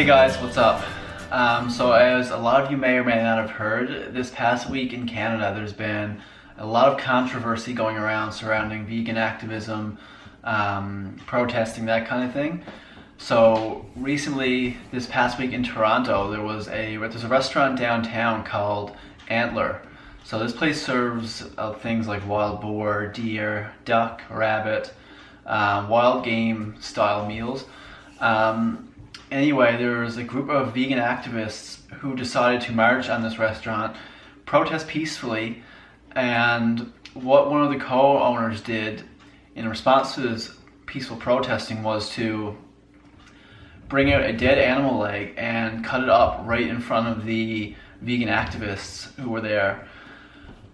Hey guys, what's up? So as a lot of you may or may not have heard, this past week in Canada there's been a lot of controversy going around surrounding vegan activism, protesting, that kind of thing. So recently, this past week in Toronto, there's a restaurant downtown called Antler. So this place serves things like wild boar, deer, duck, rabbit, wild game style meals. Anyway, there was a group of vegan activists who decided to march on this restaurant, protest peacefully, and what one of the co-owners did in response to this peaceful protesting was to bring out a dead animal leg and cut it up right in front of the vegan activists who were there.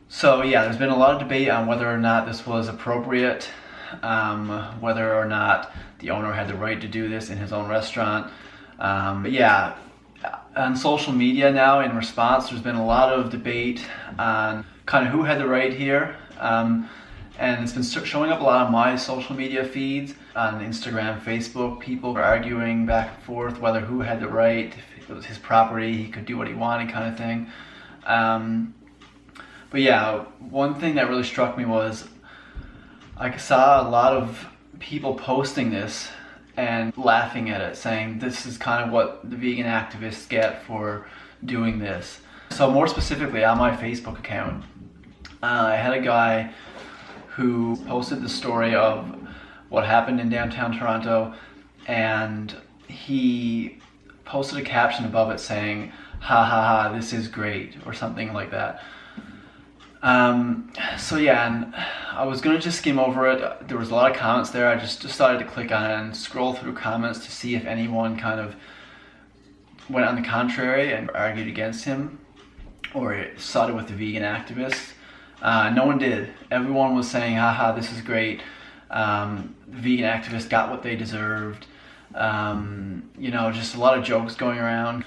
So yeah, there's been a lot of debate on whether or not this was appropriate, whether or not the owner had the right to do this in his own restaurant. But yeah, on social media now, in response, there's been a lot of debate on kind of who had the right here. And it's been showing up a lot on my social media feeds, on Instagram, Facebook. People are arguing back and forth whether who had the right, if it was his property, he could do what he wanted kind of thing. But yeah, one thing that really struck me was I saw a lot of people posting this and laughing at it, saying this is kind of what the vegan activists get for doing this. So more specifically, on my Facebook account, I had a guy who posted the story of what happened in downtown Toronto, and he posted a caption above it saying, "Ha ha ha, this is great," or something like that. So yeah, and I was gonna just skim over it. There was a lot of comments there. I just decided to click on it and scroll through comments to see if anyone kind of went on the contrary and argued against him or sided with the vegan activists. No one did. Everyone was saying, haha, this is great. The vegan activists got what they deserved. Just a lot of jokes going around.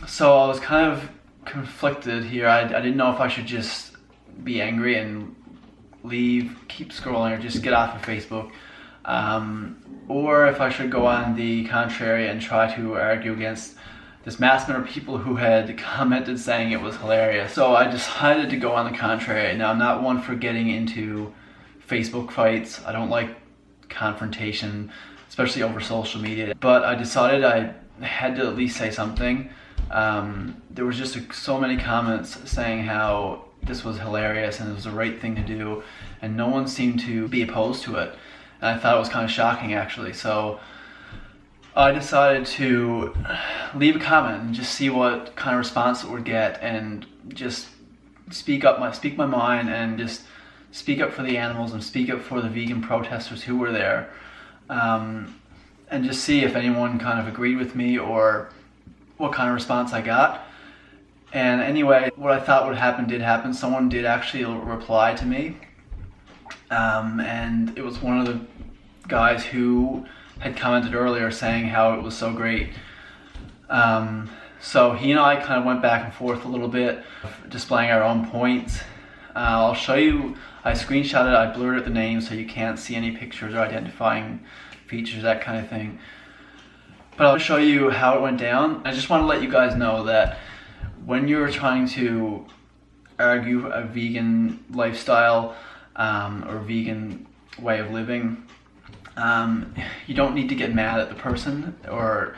So I was kind of conflicted here. I didn't know if I should just be angry and leave, keep scrolling, or just get off of Facebook, or if I should go on the contrary and try to argue against this mass number of people who had commented saying it was hilarious. So I decided to go on the contrary. Now, I'm not one for getting into Facebook fights. I don't like confrontation, especially over social media, but I decided I had to at least say something. There was just so many comments saying how this was hilarious and it was the right thing to do, and no one seemed to be opposed to it. And I thought it was kind of shocking, actually. So I decided to leave a comment and just see what kind of response it would get, and just speak my mind, and just speak up for the animals and speak up for the vegan protesters who were there, and just see if anyone kind of agreed with me or what kind of response I got. And anyway, what I thought would happen did happen. Someone did actually reply to me, and it was one of the guys who had commented earlier saying how it was so great. So he and I kind of went back and forth a little bit, displaying our own points. I'll show you, I screenshotted, I blurred out the name so you can't see any pictures or identifying features, that kind of thing. But I'll show you how it went down. I just want to let you guys know that when you're trying to argue a vegan lifestyle or vegan way of living, you don't need to get mad at the person or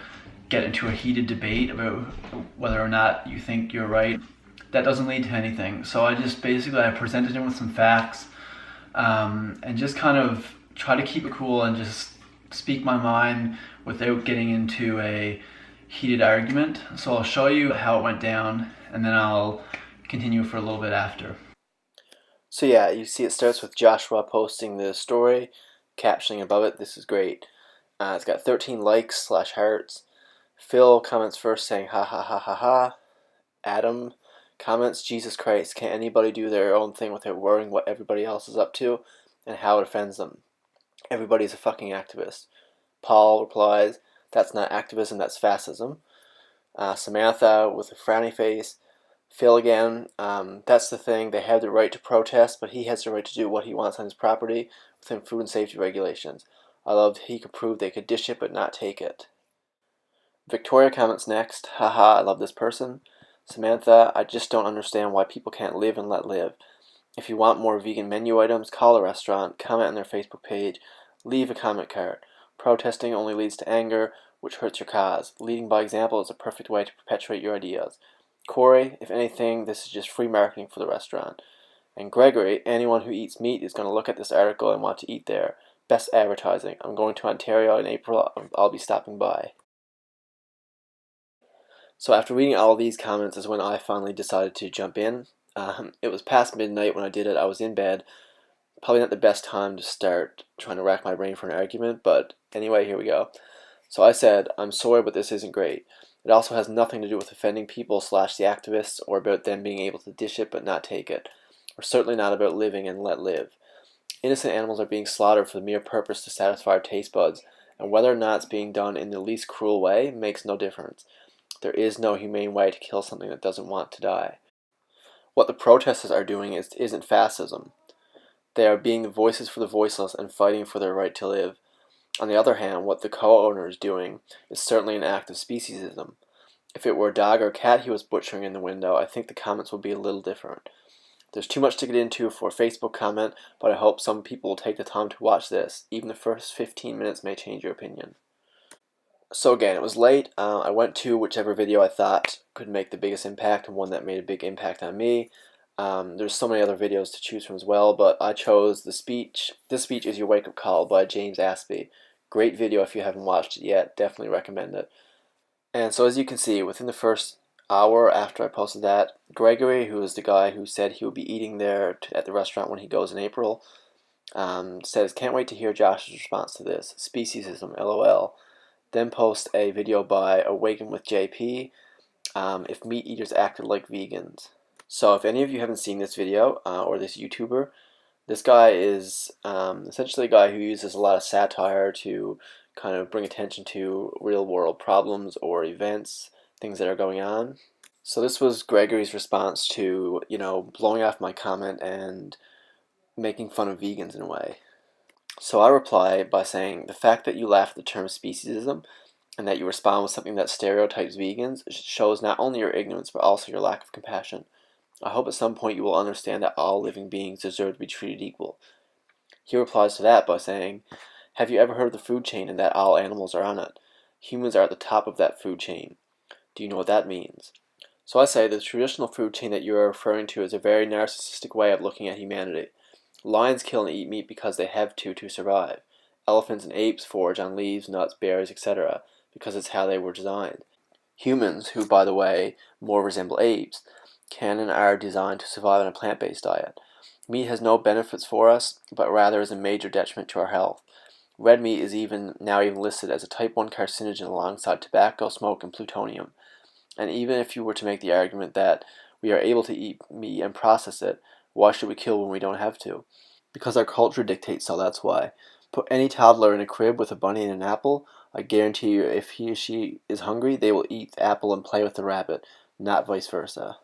get into a heated debate about whether or not you think you're right. That doesn't lead to anything. So I presented him with some facts, and just kind of try to keep it cool and just speak my mind without getting into a heated argument. So I'll show you how it went down, and then I'll continue for a little bit after. So yeah, you see it starts with Joshua posting the story, captioning above it, "This is great." It's got 13 likes/hearts. Phil comments first saying, "Ha ha ha ha ha." Adam comments, "Jesus Christ, can't anybody do their own thing without worrying what everybody else is up to and how it offends them? Everybody's a fucking activist." Paul replies, "That's not activism, that's fascism." Samantha with a frowny face. Phil again, "That's the thing, they have the right to protest, but he has the right to do what he wants on his property within food and safety regulations. I loved he could prove they could dish it but not take it." Victoria comments next, haha, I love this person. Samantha, I just don't understand why people can't live and let live. If you want more vegan menu items, call a restaurant, comment on their Facebook page, leave a comment card. Protesting only leads to anger, which hurts your cause. Leading by example is a perfect way to perpetuate your ideas. Corey, if anything, this is just free marketing for the restaurant. And Gregory, anyone who eats meat is going to look at this article and want to eat there. Best advertising. I'm going to Ontario in April. I'll be stopping by. So after reading all these comments is when I finally decided to jump in. It was past midnight when I did it. I was in bed. Probably not the best time to start trying to rack my brain for an argument, but anyway, here we go. So I said, I'm sorry, but this isn't great. It also has nothing to do with offending people slash the activists or about them being able to dish it but not take it. Or certainly not about living and let live. Innocent animals are being slaughtered for the mere purpose to satisfy our taste buds, and whether or not it's being done in the least cruel way makes no difference. There is no humane way to kill something that doesn't want to die. What the protesters are doing isn't fascism. They are being the voices for the voiceless and fighting for their right to live. On the other hand, what the co-owner is doing is certainly an act of speciesism. If it were a dog or cat he was butchering in the window, I think the comments would be a little different. There's too much to get into for a Facebook comment, but I hope some people will take the time to watch this. Even the first 15 minutes may change your opinion. So again, it was late. I went to whichever video I thought could make the biggest impact and one that made a big impact on me. There's so many other videos to choose from as well, but I chose the speech. This speech is your wake-up call by James Aspey. Great video if you haven't watched it yet. Definitely recommend it. And so as you can see, within the first hour after I posted that, Gregory, who is the guy who said he would be eating there at the restaurant when he goes in April, says, can't wait to hear Josh's response to this. Speciesism, LOL. Then post a video by Awaken with JP, if meat eaters acted like vegans. So if any of you haven't seen this video, or this YouTuber, this guy is essentially a guy who uses a lot of satire to kind of bring attention to real world problems or events, things that are going on. So this was Gregory's response to, blowing off my comment and making fun of vegans in a way. So I reply by saying, the fact that you laugh at the term speciesism and that you respond with something that stereotypes vegans shows not only your ignorance but also your lack of compassion. I hope at some point you will understand that all living beings deserve to be treated equal. He replies to that by saying, have you ever heard of the food chain and that all animals are on it? Humans are at the top of that food chain. Do you know what that means? So I say the traditional food chain that you are referring to is a very narcissistic way of looking at humanity. Lions kill and eat meat because they have to survive. Elephants and apes forage on leaves, nuts, berries, etc. because it's how they were designed. Humans, who by the way more resemble apes, can and are designed to survive on a plant-based diet. Meat has no benefits for us, but rather is a major detriment to our health. Red meat is now even listed as a type 1 carcinogen alongside tobacco, smoke, and plutonium. And even if you were to make the argument that we are able to eat meat and process it, why should we kill when we don't have to? Because our culture dictates so, that's why. Put any toddler in a crib with a bunny and an apple, I guarantee you if he or she is hungry, they will eat the apple and play with the rabbit, not vice versa.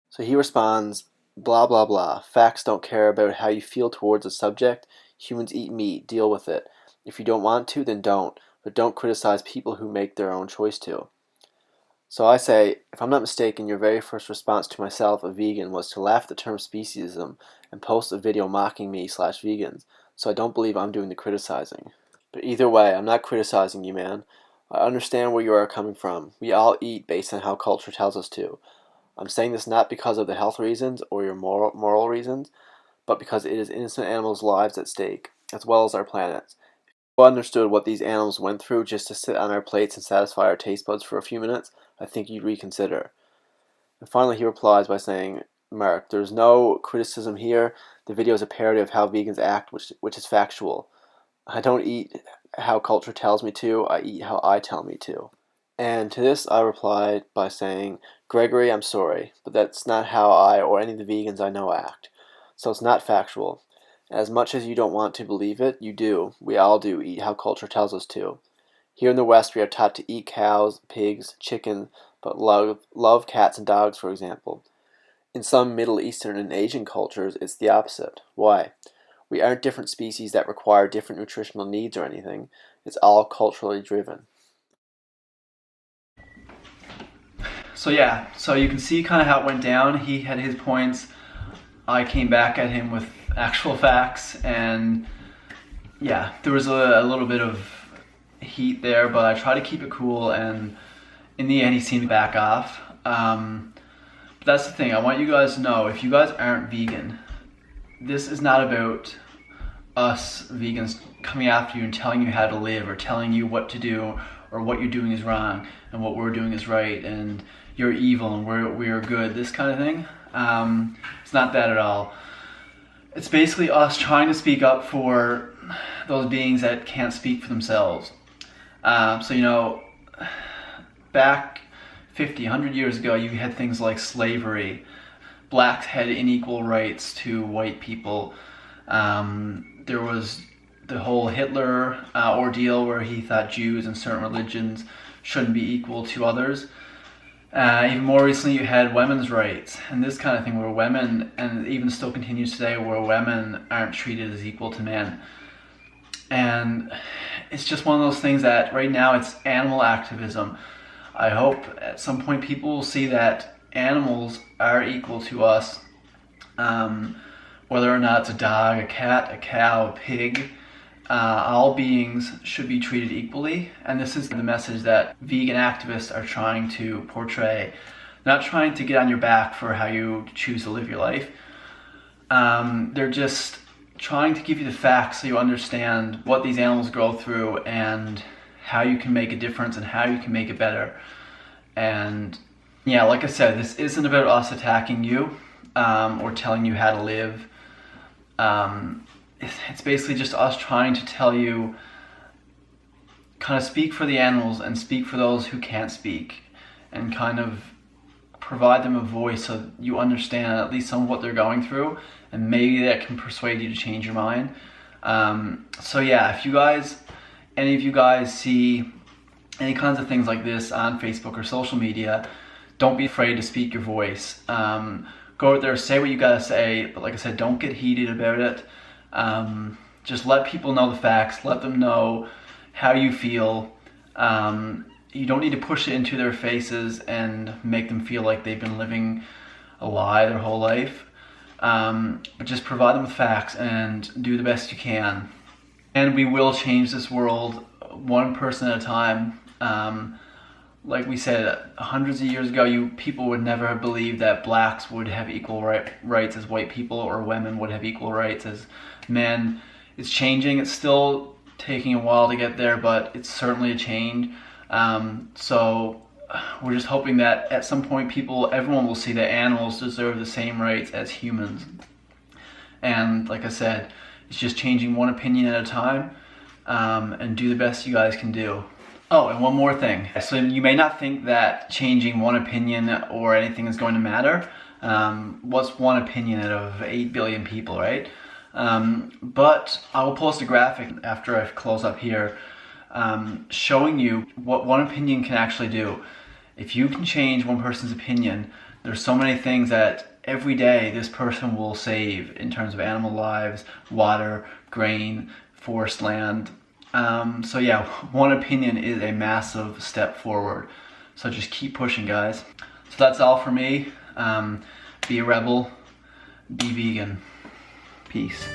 So he responds, blah blah blah, facts don't care about how you feel towards a subject, humans eat meat, deal with it. If you don't want to, then don't, but don't criticize people who make their own choice to. So I say, if I'm not mistaken, your very first response to myself, a vegan, was to laugh at the term speciesism and post a video mocking me slash vegans, so I don't believe I'm doing the criticizing. But either way, I'm not criticizing you, man. I understand where you are coming from. We all eat based on how culture tells us to. I'm saying this not because of the health reasons or your moral reasons, but because it is innocent animals' lives at stake, as well as our planet's. If you understood what these animals went through just to sit on our plates and satisfy our taste buds for a few minutes, I think you'd reconsider. And finally he replies by saying, Mark, there's no criticism here. The video is a parody of how vegans act, which is factual. I don't eat how culture tells me to, I eat how I tell me to. And to this I replied by saying, Gregory, I'm sorry, but that's not how I or any of the vegans I know act. So it's not factual. As much as you don't want to believe it, you do. We all do eat how culture tells us to. Here in the West, we are taught to eat cows, pigs, chicken, but love cats and dogs, for example. In some Middle Eastern and Asian cultures, it's the opposite. Why? We aren't different species that require different nutritional needs or anything. It's all culturally driven. So yeah, so you can see kind of how it went down. He had his points. I came back at him with actual facts, and yeah, there was a little bit of heat there, but I tried to keep it cool, and in the end he seemed to back off. But that's the thing, I want you guys to know, if you guys aren't vegan, this is not about us vegans coming after you and telling you how to live, or telling you what to do, or what you're doing is wrong and what we're doing is right, and you're evil and we're good, this kind of thing. It's not that at all. It's basically us trying to speak up for those beings that can't speak for themselves. So, you know, back 50, 100 years ago, you had things like slavery. Blacks had unequal rights to white people. There was the whole Hitler ordeal where he thought Jews and certain religions shouldn't be equal to others. Even more recently, you had women's rights and this kind of thing, where women, and even still continues today, where women aren't treated as equal to men. And it's just one of those things that right now it's animal activism. I hope at some point people will see that animals are equal to us, whether or not it's a dog, a cat, a cow, a pig. All beings should be treated equally, and this is the message that vegan activists are trying to portray. Not trying to get on your back for how you choose to live your life. They're just trying to give you the facts so you understand what these animals go through and how you can make a difference and how you can make it better. And yeah, like I said, this isn't about us attacking you or telling you how to live. It's basically just us trying to tell you, kind of speak for the animals and speak for those who can't speak, and kind of provide them a voice so you understand at least some of what they're going through, and maybe that can persuade you to change your mind. So yeah, if you guys, any of you guys see any kinds of things like this on Facebook or social media, don't be afraid to speak your voice. Go out there, say what you gotta say, but like I said, don't get heated about it. Just let people know the facts, let them know how you feel. You don't need to push it into their faces and make them feel like they've been living a lie their whole life. But just provide them with facts and do the best you can. And we will change this world one person at a time. Like we said, hundreds of years ago, people would never have believed that blacks would have equal rights as white people, or women would have equal rights as men. It's changing. It's still taking a while to get there, but it's certainly a change. So we're just hoping that at some point everyone will see that animals deserve the same rights as humans. And like I said, it's just changing one opinion at a time, and do the best you guys can do. Oh, and one more thing. So you may not think that changing one opinion or anything is going to matter. What's one opinion out of 8 billion people, right? But I will post a graphic after I close up here, showing you what one opinion can actually do. If you can change one person's opinion, there's so many things that every day this person will save in terms of animal lives, water, grain, forest land. So yeah, one opinion is a massive step forward. So just keep pushing, guys. So that's all for me. Be a rebel, be vegan. Peace.